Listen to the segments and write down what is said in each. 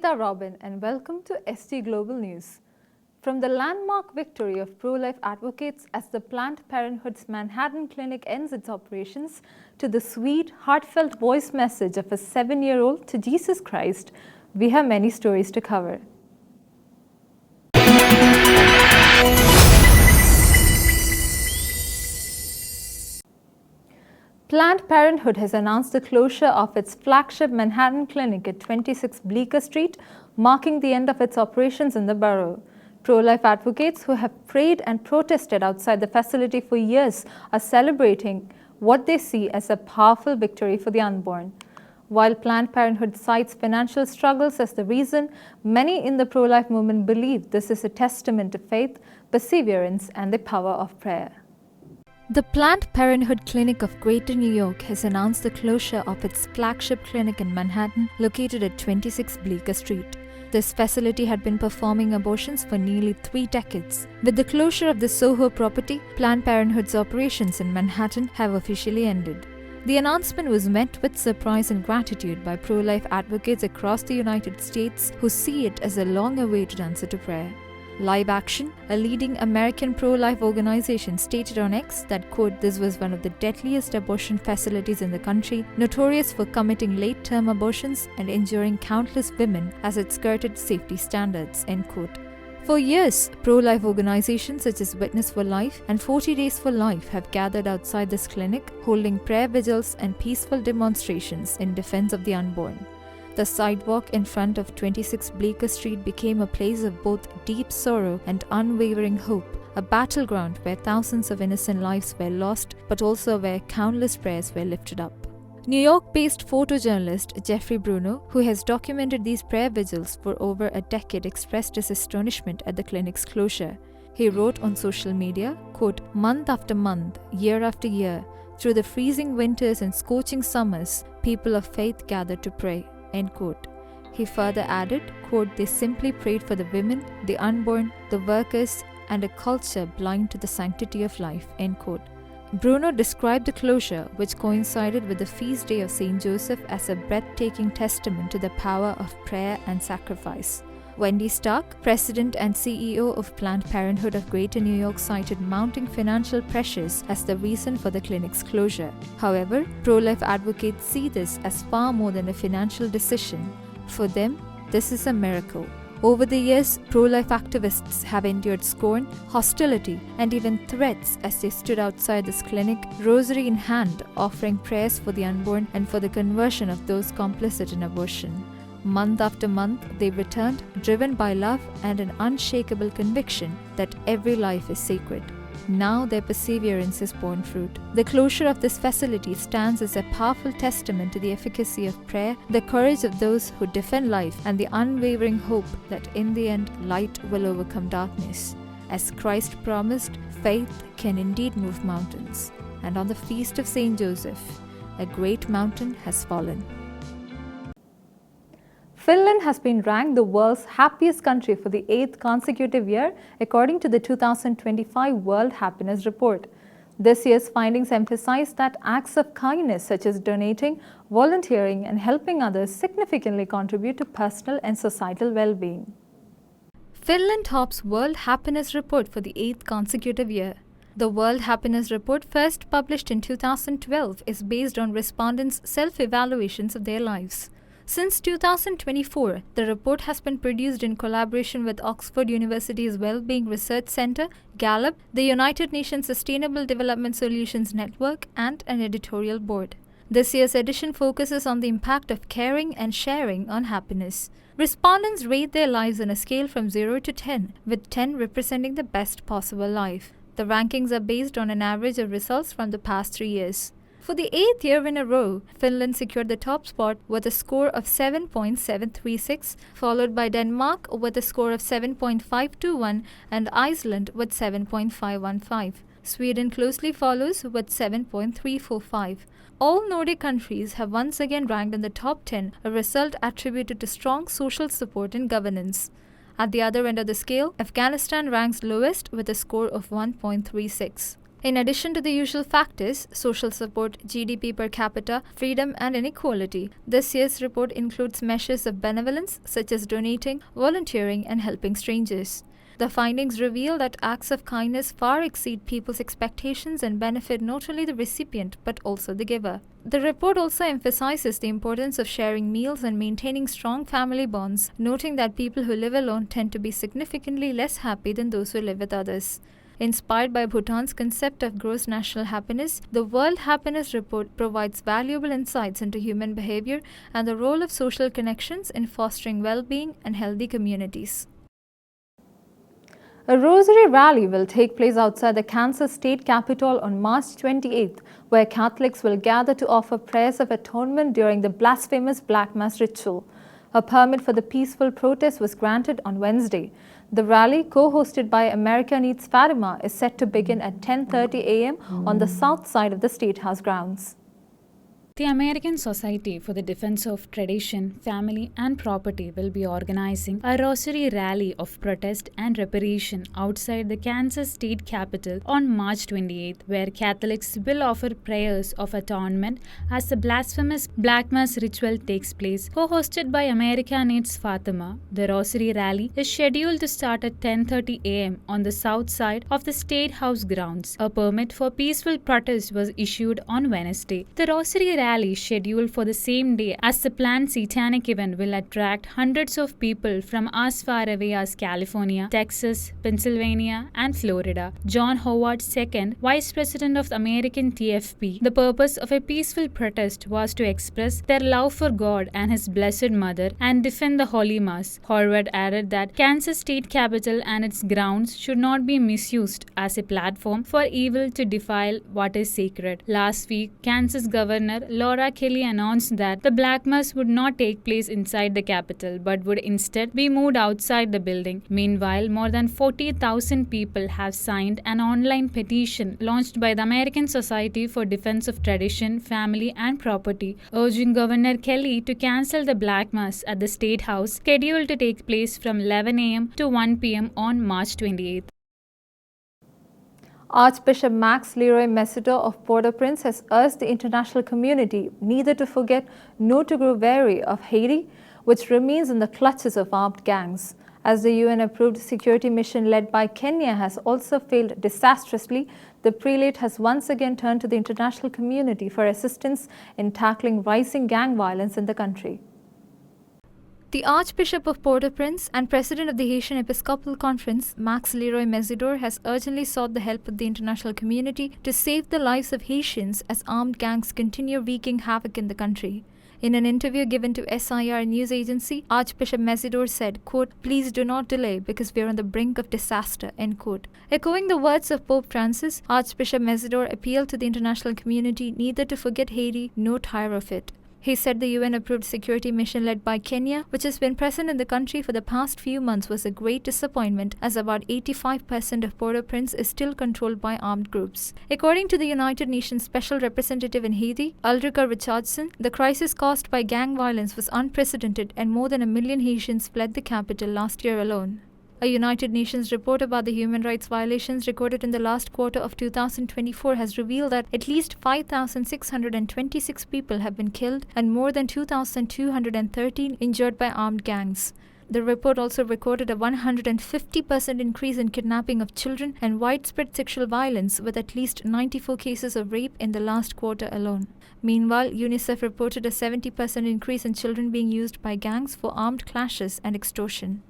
Nandita Robin and welcome to ST Global News. From the landmark victory of pro-life advocates as the Planned Parenthood's Manhattan Clinic ends its operations to the sweet, heartfelt voice message of a 7-year-old to Jesus Christ, we have many stories to cover. Planned Parenthood has announced the closure of its flagship Manhattan Clinic at 26 Bleecker Street, marking the end of its operations in the borough. Pro-life advocates who have prayed and protested outside the facility for years are celebrating what they see as a powerful victory for the unborn. While Planned Parenthood cites financial struggles as the reason, many in the pro-life movement believe this is a testament to faith, perseverance, and the power of prayer. The Planned Parenthood Clinic of Greater New York has announced the closure of its flagship clinic in Manhattan, located at 26 Bleecker Street. This facility had been performing abortions for nearly 3 decades. With the closure of the Soho property, Planned Parenthood's operations in Manhattan have officially ended. The announcement was met with surprise and gratitude by pro-life advocates across the United States who see it as a long-awaited answer to prayer. Live Action, a leading American pro-life organization, stated on X that, quote, "This was one of the deadliest abortion facilities in the country, notorious for committing late-term abortions and injuring countless women as it skirted safety standards," end quote. For years, pro-life organizations such as Witness for Life and 40 Days for Life have gathered outside this clinic, holding prayer vigils and peaceful demonstrations in defense of the unborn. The sidewalk in front of 26 Bleecker Street became a place of both deep sorrow and unwavering hope, a battleground where thousands of innocent lives were lost, but also where countless prayers were lifted up. New York-based photojournalist Jeffrey Bruno, who has documented these prayer vigils for over a decade, expressed his astonishment at the clinic's closure. He wrote on social media, quote, "Month after month, year after year, through the freezing winters and scorching summers, people of faith gathered to pray," end quote. He further added, quote, "They simply prayed for the women, the unborn, the workers, and a culture blind to the sanctity of life," end quote. Bruno described the closure, which coincided with the feast day of St. Joseph, as a breathtaking testament to the power of prayer and sacrifice. Wendy Stark, president and CEO of Planned Parenthood of Greater New York, cited mounting financial pressures as the reason for the clinic's closure. However, pro-life advocates see this as far more than a financial decision. For them, this is a miracle. Over the years, pro-life activists have endured scorn, hostility, and even threats as they stood outside this clinic, rosary in hand, offering prayers for the unborn and for the conversion of those complicit in abortion. Month after month, they returned, driven by love and an unshakable conviction that every life is sacred. Now their perseverance has borne fruit. The closure of this facility stands as a powerful testament to the efficacy of prayer, the courage of those who defend life, and the unwavering hope that in the end, light will overcome darkness. As Christ promised, faith can indeed move mountains. And on the feast of St. Joseph, a great mountain has fallen. Finland has been ranked the world's happiest country for the 8th consecutive year, according to the 2025 World Happiness Report. This year's findings emphasize that acts of kindness such as donating, volunteering, and helping others significantly contribute to personal and societal well-being. Finland tops World Happiness Report for the 8th consecutive year. The World Happiness Report, first published in 2012, is based on respondents' self-evaluations of their lives. Since 2024, the report has been produced in collaboration with Oxford University's Wellbeing Research Centre, Gallup, the United Nations Sustainable Development Solutions Network, and an editorial board. This year's edition focuses on the impact of caring and sharing on happiness. Respondents rate their lives on a scale from 0 to 10, with 10 representing the best possible life. The rankings are based on an average of results from the past 3 years. For the 8th year in a row, Finland secured the top spot with a score of 7.736, followed by Denmark with a score of 7.521 and Iceland with 7.515. Sweden closely follows with 7.345. All Nordic countries have once again ranked in the top 10, a result attributed to strong social support and governance. At the other end of the scale, Afghanistan ranks lowest with a score of 1.36. In addition to the usual factors, social support, GDP per capita, freedom and inequality, this year's report includes measures of benevolence such as donating, volunteering and helping strangers. The findings reveal that acts of kindness far exceed people's expectations and benefit not only the recipient but also the giver. The report also emphasizes the importance of sharing meals and maintaining strong family bonds, noting that people who live alone tend to be significantly less happy than those who live with others. Inspired by Bhutan's concept of gross national happiness, the World Happiness Report provides valuable insights into human behavior and the role of social connections in fostering well-being and healthy communities. A rosary rally will take place outside the Kansas state capitol on March 28th, where Catholics will gather to offer prayers of atonement during the blasphemous Black Mass ritual. A permit for the peaceful protest was granted on Wednesday. The rally, co-hosted by America Needs Fatima, is set to begin at 10:30 a.m. on the south side of the State House grounds. The American Society for the Defense of Tradition, Family and Property will be organizing a rosary rally of protest and reparation outside the Kansas state capitol on March 28th, where Catholics will offer prayers of atonement as the blasphemous Black Mass ritual takes place. Co-hosted by America Needs Fatima, the rosary rally is scheduled to start at 10:30 a.m. on the south side of the State House grounds. A permit for peaceful protest was issued on Wednesday. The rosary rally scheduled for the same day as the planned satanic event will attract hundreds of people from as far away as California, Texas, Pennsylvania and Florida. John Howard II, Vice President of the American TFP, the purpose of a peaceful protest was to express their love for God and His Blessed Mother and defend the Holy Mass. Howard added that Kansas state capitol and its grounds should not be misused as a platform for evil to defile what is sacred. Last week, Kansas Governor Laura Kelly announced that the Black Mass would not take place inside the Capitol but would instead be moved outside the building. Meanwhile, more than 40,000 people have signed an online petition launched by the American Society for Defense of Tradition, Family and Property, urging Governor Kelly to cancel the Black Mass at the State House, scheduled to take place from 11 a.m. to 1 p.m. on March 28th. Archbishop Max Leroy Messidor of Port-au-Prince has urged the international community neither to forget nor to grow wary of Haiti, which remains in the clutches of armed gangs. As the UN-approved security mission led by Kenya has also failed disastrously, the prelate has once again turned to the international community for assistance in tackling rising gang violence in the country. The Archbishop of Port-au-Prince and President of the Haitian Episcopal Conference, Max Leroy Messidor, has urgently sought the help of the international community to save the lives of Haitians as armed gangs continue wreaking havoc in the country. In an interview given to SIR news agency, Archbishop Messidor said, quote, "Please do not delay because we are on the brink of disaster," end quote. Echoing the words of Pope Francis, Archbishop Messidor appealed to the international community neither to forget Haiti nor tire of it. He said the UN-approved security mission led by Kenya, which has been present in the country for the past few months, was a great disappointment as about 85% of Port-au-Prince is still controlled by armed groups. According to the United Nations Special Representative in Haiti, Ulrika Richardson, the crisis caused by gang violence was unprecedented and more than 1 million Haitians fled the capital last year alone. A United Nations report about the human rights violations recorded in the last quarter of 2024 has revealed that at least 5,626 people have been killed and more than 2,213 injured by armed gangs. The report also recorded a 150% increase in kidnapping of children and widespread sexual violence, with at least 94 cases of rape in the last quarter alone. Meanwhile, UNICEF reported a 70% increase in children being used by gangs for armed clashes and extortion.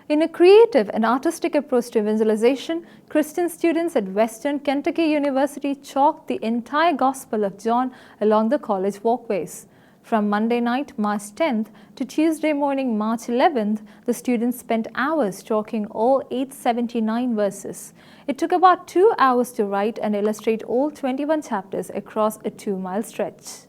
In a creative and artistic approach to evangelization, Christian students at Western Kentucky University chalked the entire Gospel of John along the college walkways. From Monday night, March 10th, to Tuesday morning, March 11th, the students spent hours chalking all 879 verses. It took about 2 hours to write and illustrate all 21 chapters across a 2-mile stretch.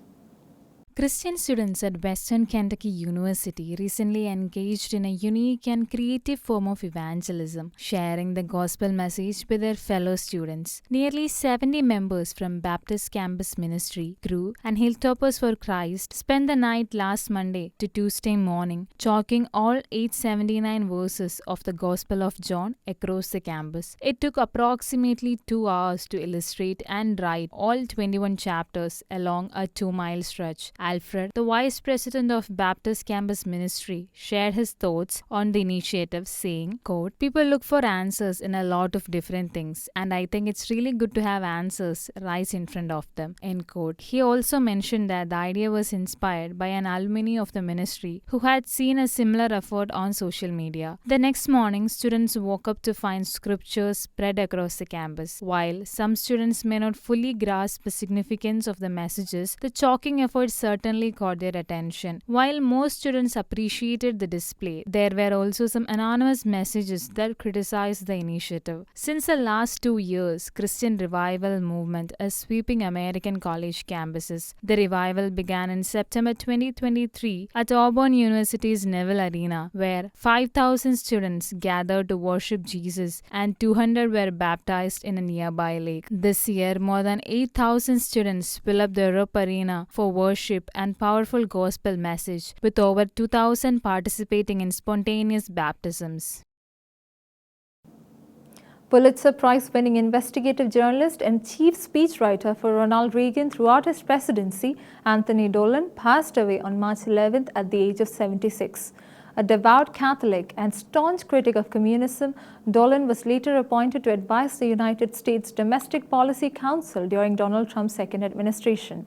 Christian students at Western Kentucky University recently engaged in a unique and creative form of evangelism, sharing the gospel message with their fellow students. Nearly 70 members from Baptist Campus Ministry, Crew, and Hilltoppers for Christ spent the night last Monday to Tuesday morning, chalking all 879 verses of the Gospel of John across the campus. It took approximately 2 hours to illustrate and write all 21 chapters along a 2-mile stretch. Alfred, the vice president of Baptist Campus Ministry, shared his thoughts on the initiative, saying, quote, "People look for answers in a lot of different things, and I think it's really good to have answers right in front of them," end quote. He also mentioned that the idea was inspired by an alumni of the ministry who had seen a similar effort on social media. The next morning, students woke up to find scriptures spread across the campus. While some students may not fully grasp the significance of the messages, the chalking effort certainly caught their attention. While most students appreciated the display, there were also some anonymous messages that criticized the initiative. Since the last 2 years, Christian revival movement is sweeping American college campuses. The revival began in September 2023 at Auburn University's Neville Arena, where 5,000 students gathered to worship Jesus and 200 were baptized in a nearby lake. This year, more than 8,000 students fill up the Rupp Arena for worship and powerful gospel message, with over 2,000 participating in spontaneous baptisms. Pulitzer Prize-winning investigative journalist and chief speechwriter for Ronald Reagan throughout his presidency, Anthony Dolan, passed away on March 11th at the age of 76. A devout Catholic and staunch critic of communism, Dolan was later appointed to advise the United States Domestic Policy Council during Donald Trump's second administration.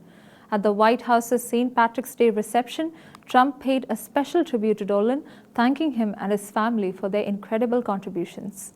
At the White House's St. Patrick's Day reception, Trump paid a special tribute to Dolan, thanking him and his family for their incredible contributions.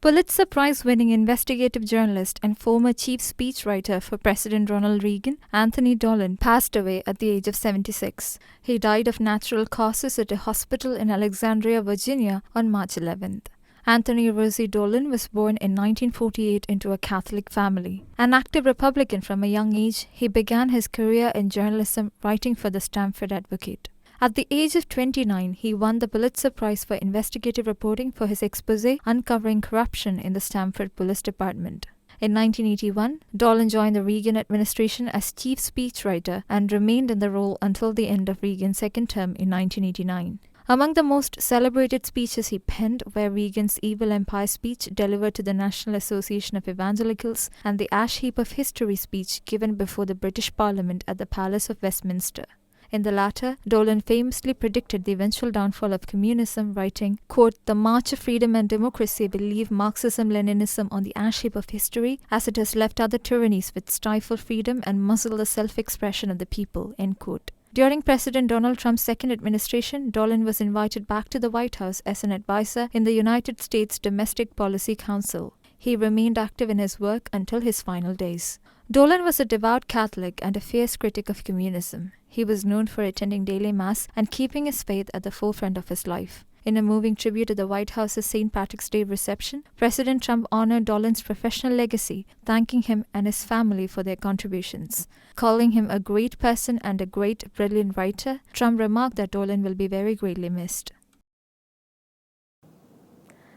Pulitzer Prize-winning investigative journalist and former chief speechwriter for President Ronald Reagan, Anthony Dolan, passed away at the age of 76. He died of natural causes at a hospital in Alexandria, Virginia on March 11th. Anthony Rosie Dolan was born in 1948 into a Catholic family. An active Republican from a young age, he began his career in journalism writing for the Stamford Advocate. At the age of 29, he won the Pulitzer Prize for investigative reporting for his exposé uncovering corruption in the Stamford Police Department. In 1981, Dolan joined the Reagan administration as chief speechwriter and remained in the role until the end of Reagan's second term in 1989. Among the most celebrated speeches he penned were Reagan's Evil Empire speech delivered to the National Association of Evangelicals and the Ash Heap of History speech given before the British Parliament at the Palace of Westminster. In the latter, Dolan famously predicted the eventual downfall of communism, writing, quote, "The march of freedom and democracy will leave Marxism-Leninism on the ash heap of history, as it has left other tyrannies which stifle freedom and muzzle the self-expression of the people," end quote. During President Donald Trump's second administration, Dolan was invited back to the White House as an advisor in the United States Domestic Policy Council. He remained active in his work until his final days. Dolan was a devout Catholic and a fierce critic of communism. He was known for attending daily mass and keeping his faith at the forefront of his life. In a moving tribute to the White House's St. Patrick's Day reception, President Trump honored Dolan's professional legacy, thanking him and his family for their contributions. Calling him a great person and a great, brilliant writer, Trump remarked that Dolan will be very greatly missed.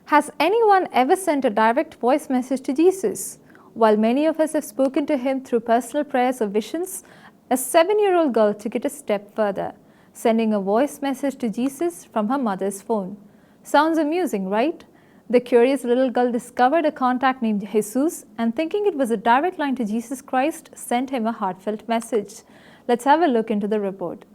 Has anyone ever sent a direct voice message to Jesus? While many of us have spoken to him through personal prayers or visions, a 7-year-old girl took it a step further, sending a voice message to Jesus from her mother's phone. Sounds amusing, right? The curious little girl discovered a contact named Jesus and, thinking it was a direct line to Jesus Christ, sent him a heartfelt message. Let's have a look into the report.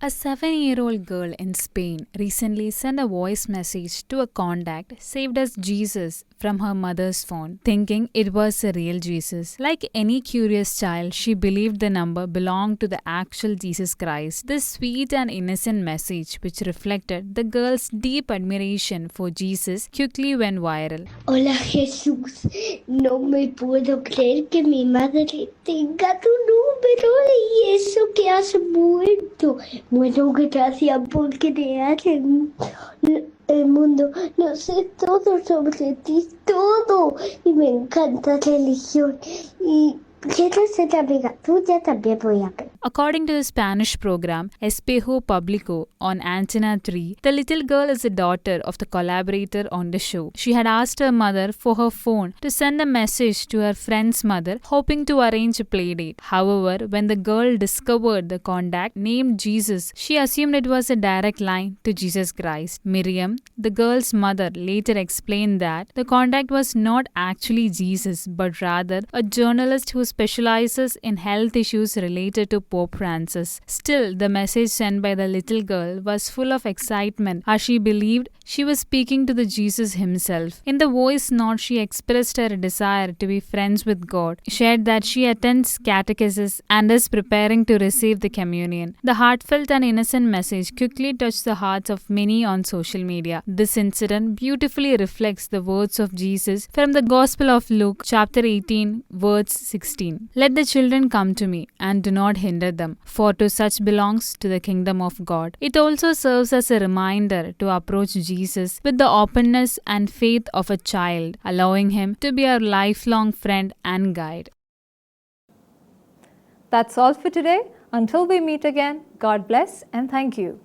A 7-year-old girl in Spain recently sent a voice message to a contact saved as Jesus from her mother's phone, thinking it was a real Jesus. Like any curious child, she believed the number belonged to the actual Jesus Christ. This sweet and innocent message, which reflected the girl's deep admiration for Jesus, quickly went viral. Hola Jesús, no me puedo creer que mi madre tenga tu número y eso que has muerto. Bueno, gracias por crear el mundo. Lo sé todo sobre ti, todo. Y me encanta la religión. Y Quiero ser amiga tuya, también voy a ver. According to the Spanish program Espejo Publico on Antena 3, the little girl is the daughter of the collaborator on the show. She had asked her mother for her phone to send a message to her friend's mother, hoping to arrange a playdate. However, when the girl discovered the contact named Jesus, she assumed it was a direct line to Jesus Christ. Miriam, the girl's mother, later explained that the contact was not actually Jesus, but rather a journalist who specializes in health issues related to Pope Francis. Still, the message sent by the little girl was full of excitement as she believed she was speaking to the Jesus himself. In the voice note, she expressed her desire to be friends with God, shared that she attends catechesis and is preparing to receive the communion. The heartfelt and innocent message quickly touched the hearts of many on social media. This incident beautifully reflects the words of Jesus from the Gospel of Luke, chapter 18, verse 16. Let the children come to me, and do not hinder them, for to such belongs to the kingdom of God. It also serves as a reminder to approach Jesus with the openness and faith of a child, allowing him to be our lifelong friend and guide. That's all for today. Until we meet again, God bless and thank you.